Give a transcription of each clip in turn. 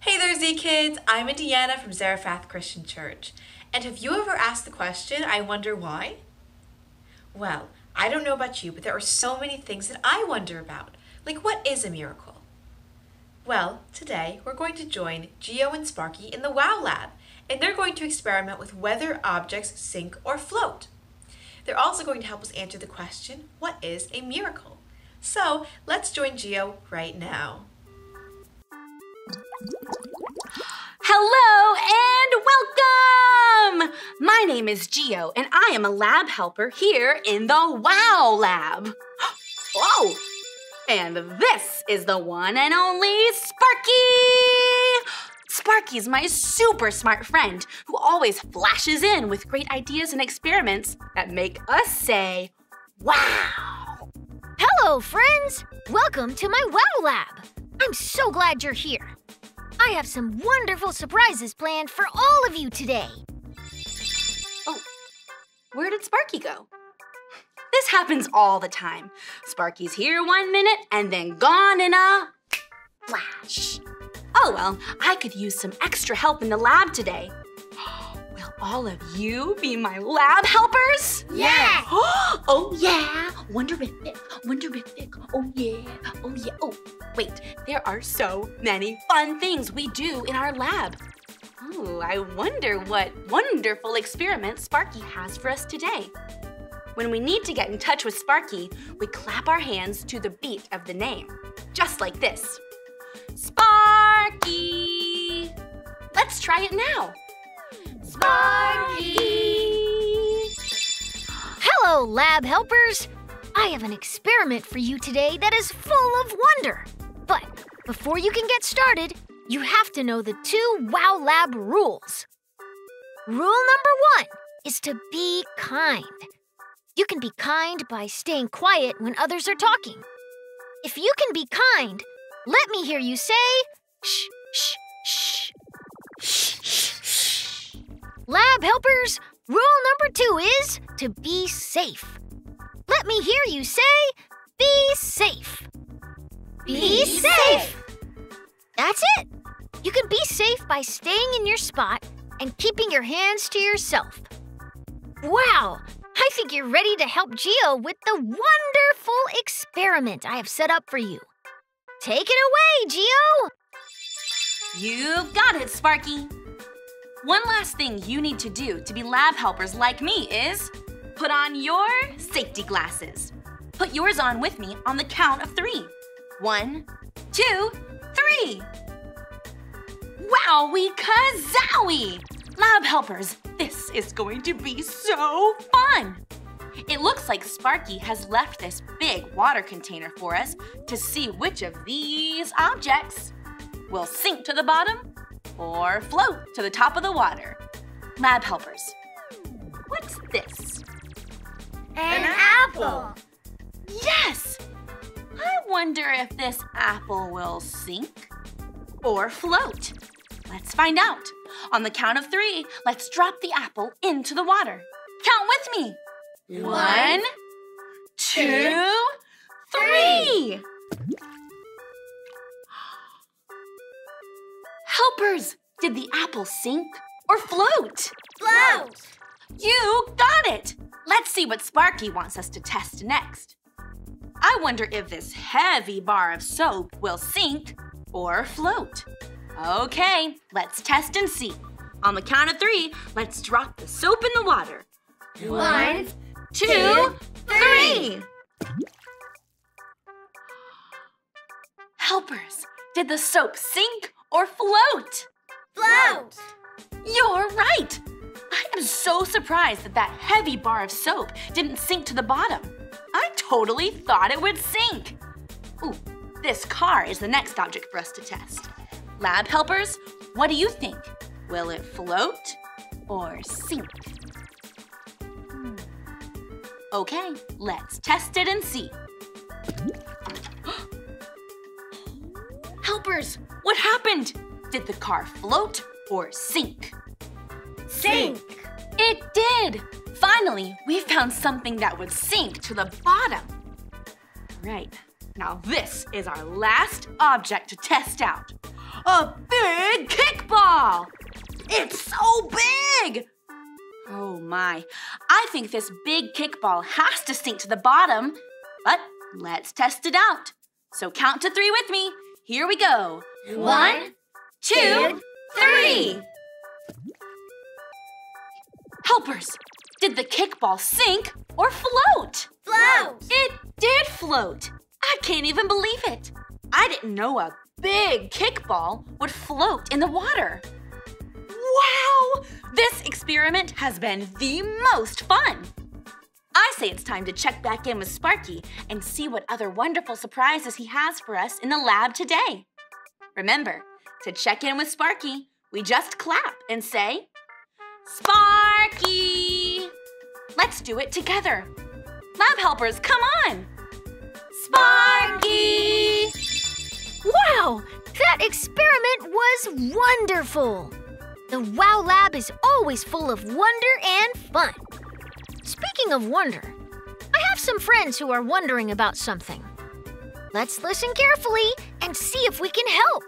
Hey there, Zkidz! I'm Indiana from Zarephath Christian Church. And have you ever asked the question, I wonder why? Well, I don't know about you, but there are so many things that I wonder about. Like, what is a miracle? Well, today we're going to join Geo and Sparky in the WOW Lab, and they're going to experiment with whether objects sink or float. They're also going to help us answer the question, what is a miracle? So, let's join Geo right now. Hello and welcome! My name is Geo and I am a lab helper here in the WOW Lab. Whoa! And this is the one and only Sparky! Sparky's my super smart friend who always flashes in with great ideas and experiments that make us say, wow! Hello, friends! Welcome to my WOW Lab. I'm so glad you're here. I have some wonderful surprises planned for all of you today. Oh, where did Sparky go? This happens all the time. Sparky's here 1 minute and then gone in a flash. Oh well, I could use some extra help in the lab today. Will all of you be my lab helpers? Yes! Oh yeah, wonderific, wonderific, oh yeah, oh yeah. Oh, wait, there are so many fun things we do in our lab. Oh, I wonder what wonderful experiment Sparky has for us today. When we need to get in touch with Sparky, we clap our hands to the beat of the name, just like this. Sparky! Let's try it now. Sparky! Hello, lab helpers! I have an experiment for you today that is full of wonder. But before you can get started, you have to know the 2 WOW Lab rules. Rule number 1 is to be kind. You can be kind by staying quiet when others are talking. If you can be kind, let me hear you say, shh, shh, shh. Shh, shh, shh. Lab helpers, rule number 2 is to be safe. Let me hear you say, be safe. Be safe! That's it. You can be safe by staying in your spot and keeping your hands to yourself. Wow! I think you're ready to help Geo with the wonderful experiment I have set up for you. Take it away, Geo! You've got it, Sparky. One last thing you need to do to be lab helpers like me is put on your safety glasses. Put yours on with me on the count of 3. 1, 2, 3. Wowie kazowie! Lab helpers, this is going to be so fun! It looks like Sparky has left this big water container for us to see which of these objects will sink to the bottom or float to the top of the water. Lab helpers, what's this? An apple! Yes! I wonder if this apple will sink or float. Let's find out. On the count of 3, let's drop the apple into the water. Count with me. 1, 2, 3. Helpers, did the apple sink or float? Float! You got it! Let's see what Sparky wants us to test next. I wonder if this heavy bar of soap will sink or float. Okay, let's test and see. On the count of 3, let's drop the soap in the water. 1, 2, 3. Helpers, did the soap sink or float? Float! You're right! I am so surprised that heavy bar of soap didn't sink to the bottom. I totally thought it would sink. Ooh, this car is the next object for us to test. Lab helpers, what do you think? Will it float or sink? Okay, let's test it and see. Helpers, what happened? Did the car float or sink? Sink! It did! Finally, we found something that would sink to the bottom. Right, now this is our last object to test out. A big big kickball! It's so big! Oh my, I think this big kickball has to sink to the bottom. But let's test it out. So count to 3 with me. Here we go. 1, 2, 3. Helpers, did the kickball sink or float? Float! It did float. I can't even believe it. I didn't know a big kickball would float in the water. Wow! This experiment has been the most fun. I say it's time to check back in with Sparky and see what other wonderful surprises he has for us in the lab today. Remember, to check in with Sparky, we just clap and say, Sparky! Let's do it together. Lab helpers, come on! Sparky! Wow! That experiment was wonderful! The Wow Lab is always full of wonder and fun. Speaking of wonder, I have some friends who are wondering about something. Let's listen carefully and see if we can help.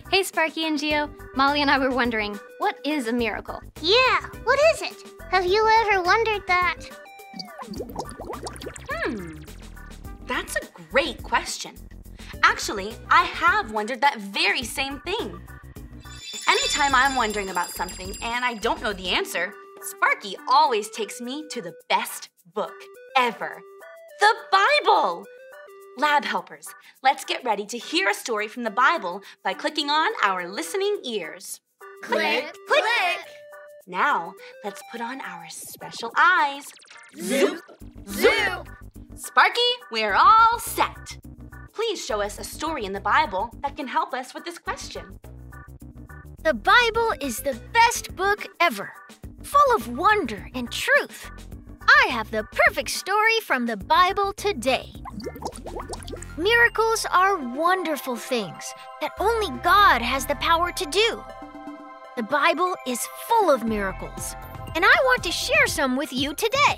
Hey, Sparky and Geo. Molly and I were wondering, what is a miracle? Yeah, what is it? Have you ever wondered that? That's a great question. Actually, I have wondered that very same thing. Anytime I'm wondering about something and I don't know the answer, Sparky always takes me to the best book ever, the Bible. Lab helpers, let's get ready to hear a story from the Bible by clicking on our listening ears. Click, click. Now, let's put on our special eyes. Zoop, zoop. Sparky, we're all set. Please show us a story in the Bible that can help us with this question. The Bible is the best book ever, full of wonder and truth. I have the perfect story from the Bible today. Miracles are wonderful things that only God has the power to do. The Bible is full of miracles, and I want to share some with you today.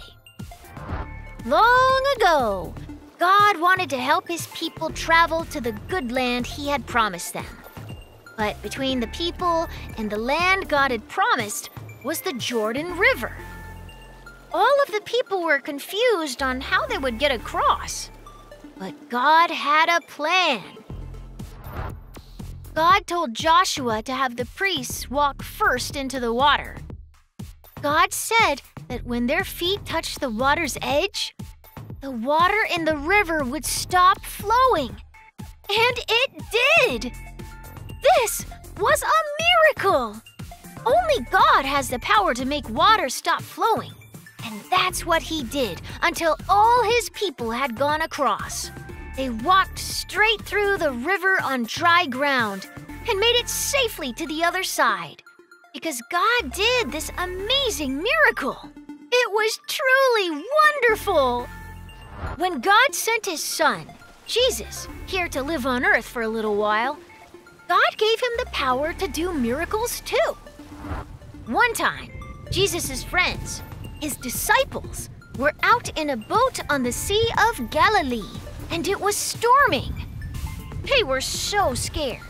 Long ago, God wanted to help his people travel to the good land he had promised them. But between the people and the land God had promised was the Jordan River. All of the people were confused on how they would get across. But God had a plan. God told Joshua to have the priests walk first into the water. God said that when their feet touched the water's edge, the water in the river would stop flowing. And it did! This was a miracle! Only God has the power to make water stop flowing. And that's what he did until all his people had gone across. They walked straight through the river on dry ground and made it safely to the other side. Because God did this amazing miracle. It was truly wonderful. When God sent his son, Jesus, here to live on earth for a little while, God gave him the power to do miracles too. One time, Jesus' friends, his disciples, were out in a boat on the Sea of Galilee, and it was storming. They were so scared.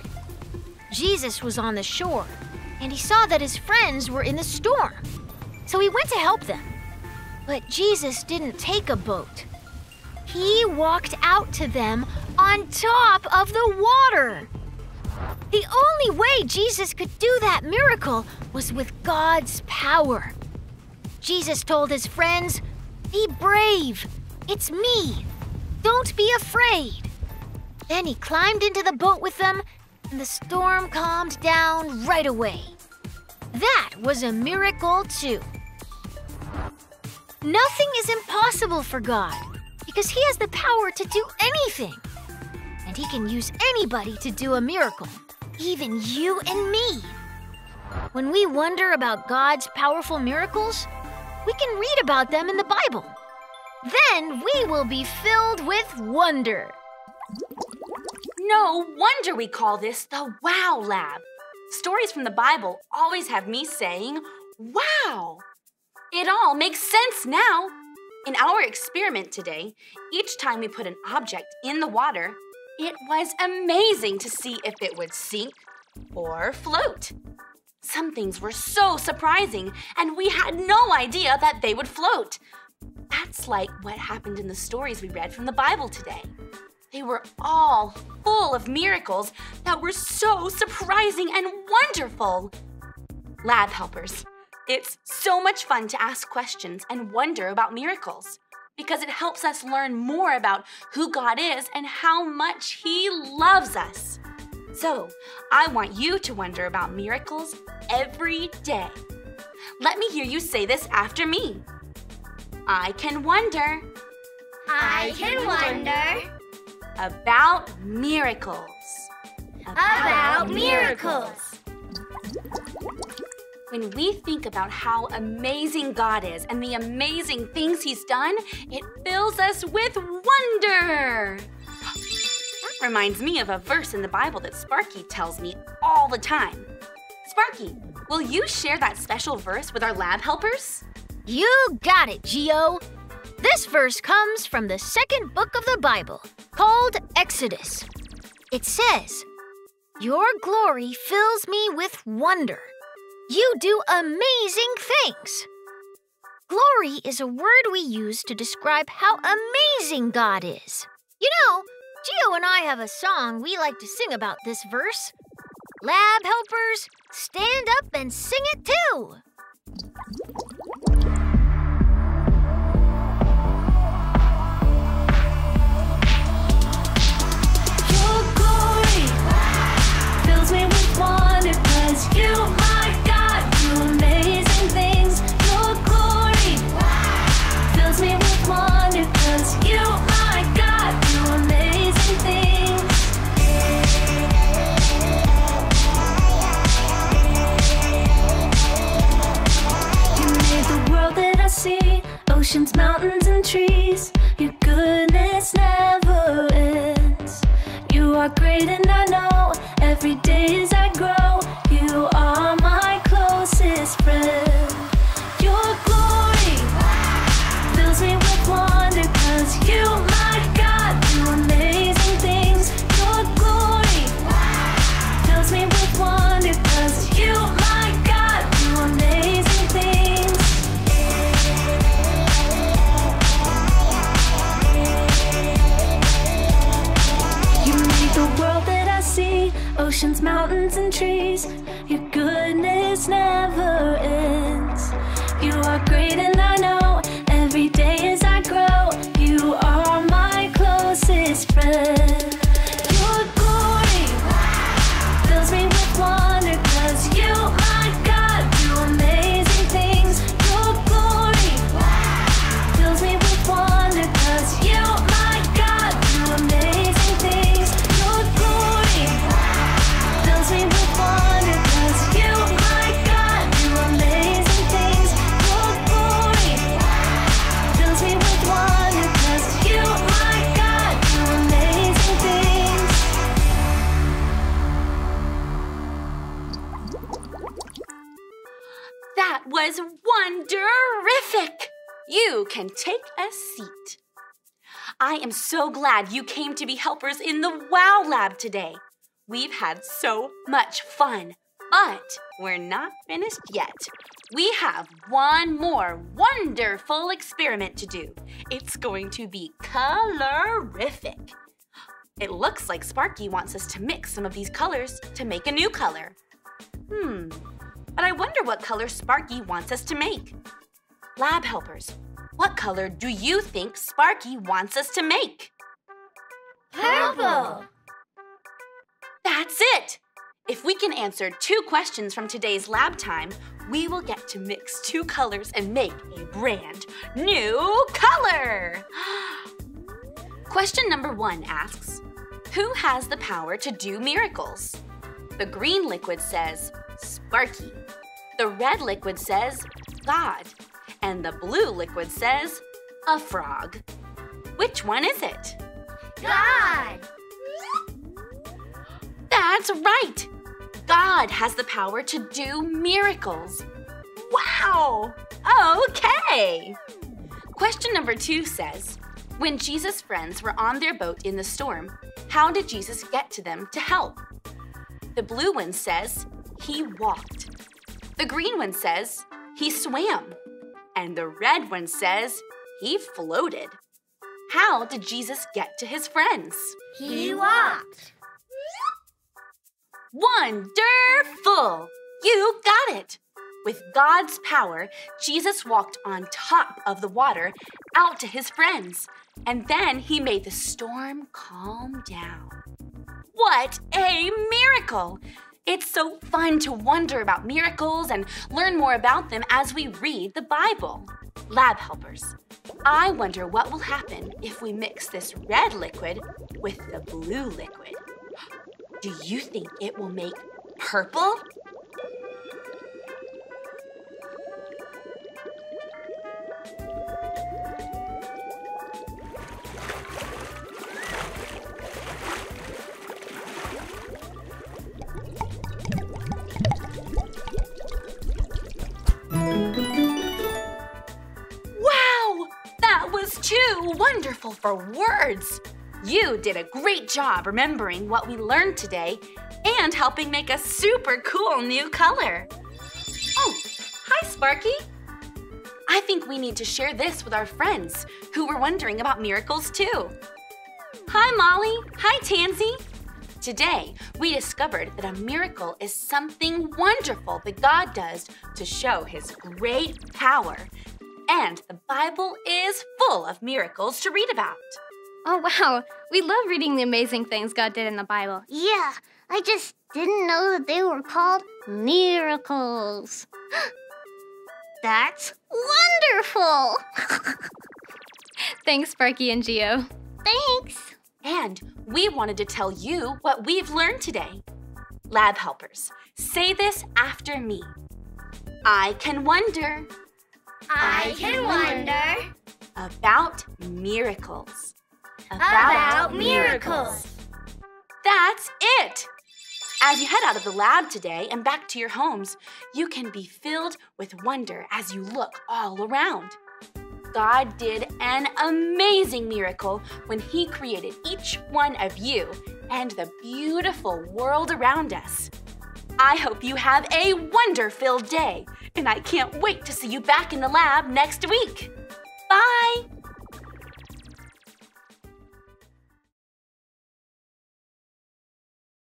Jesus was on the shore, and he saw that his friends were in the storm. So he went to help them. But Jesus didn't take a boat. He walked out to them on top of the water. The only way Jesus could do that miracle was with God's power. Jesus told his friends, "Be brave. It's me. Don't be afraid." Then he climbed into the boat with them, and the storm calmed down right away. That was a miracle too. Nothing is impossible for God because he has the power to do anything. And he can use anybody to do a miracle, even you and me. When we wonder about God's powerful miracles, we can read about them in the Bible. Then we will be filled with wonder. No wonder we call this the Wow Lab. Stories from the Bible always have me saying, wow! It all makes sense now. In our experiment today, each time we put an object in the water, it was amazing to see if it would sink, or float. Some things were so surprising, and we had no idea that they would float. That's like what happened in the stories we read from the Bible today. They were all full of miracles that were so surprising and wonderful. Lab helpers, it's so much fun to ask questions and wonder about miracles because it helps us learn more about who God is and how much He loves us. So, I want you to wonder about miracles every day. Let me hear you say this after me. I can wonder. I can wonder About miracles. about miracles. When we think about how amazing God is and the amazing things He's done, it fills us with wonder. That reminds me of a verse in the Bible that Sparky tells me all the time. Sparky, will you share that special verse with our lab helpers? You got it, Geo. This verse comes from the second book of the Bible, called Exodus. It says, "Your glory fills me with wonder. You do amazing things." Glory is a word we use to describe how amazing God is. You know, Geo and I have a song we like to sing about this verse. Lab helpers, stand up and sing it too. Your glory fills me with wonder 'cause you, my God, do amazing things. Your glory fills me with wonder 'cause you, my God, do amazing things. You made the world that I see, oceans, mountains, and trees. Your goodness never ends. You are great and I know every day as I grow, you are my closest friend. Your glory fills me with wonder 'cause you, my God, do amazing things. Your glory fills me with wonder 'cause you, my God, do amazing things. You made the world that I see, oceans, mountains, and trees. Your goodness never ends. You are great and I know every day as I grow, you are my closest friend. Your glory fills me with wonder 'cause you, my God, do amazing things. Your glory fills me with wonder 'cause you, my God, do amazing things. Your glory fills me with wonder 'cause you, my God, do amazing things. Your glory fills me with wonder 'cause you, my God, do amazing things. That was wonderific! You can take a seat. I am so glad you came to be helpers in the WOW Lab today. We've had so much fun, but we're not finished yet. We have one more wonderful experiment to do. It's going to be colorific. It looks like Sparky wants us to mix some of these colors to make a new color. But I wonder what color Sparky wants us to make. Lab helpers, what color do you think Sparky wants us to make? Purple. That's it! If we can answer 2 questions from today's lab time, we will get to mix 2 colors and make a brand new color! Question number 1 asks, who has the power to do miracles? The green liquid says, Sparky. The red liquid says, God. And the blue liquid says, a frog. Which one is it? God. That's right! God has the power to do miracles. Wow! Okay! Question number 2 says, when Jesus' friends were on their boat in the storm, how did Jesus get to them to help? The blue one says he walked. The green one says he swam. And the red one says he floated. How did Jesus get to his friends? He walked. Wonderful! You got it! With God's power, Jesus walked on top of the water out to his friends, and then he made the storm calm down. What a miracle! It's so fun to wonder about miracles and learn more about them as we read the Bible. Lab helpers, I wonder what will happen if we mix this red liquid with the blue liquid. Do you think it will make purple? Wow! That was too wonderful for words! You did a great job remembering what we learned today and helping make a super cool new color. Oh, hi, Sparky. I think we need to share this with our friends who were wondering about miracles too. Hi, Molly. Hi, Tansy. Today, we discovered that a miracle is something wonderful that God does to show his great power. And the Bible is full of miracles to read about. Oh, wow. We love reading the amazing things God did in the Bible. Yeah, I just didn't know that they were called miracles. That's wonderful! Thanks, Sparky and Geo. Thanks! And we wanted to tell you what we've learned today. Lab helpers, say this after me. I can wonder. I can wonder About miracles. about miracles. That's it! As you head out of the lab today and back to your homes, you can be filled with wonder as you look all around. God did an amazing miracle when he created each one of you and the beautiful world around us. I hope you have a wonder-filled day, and I can't wait to see you back in the lab next week. Bye!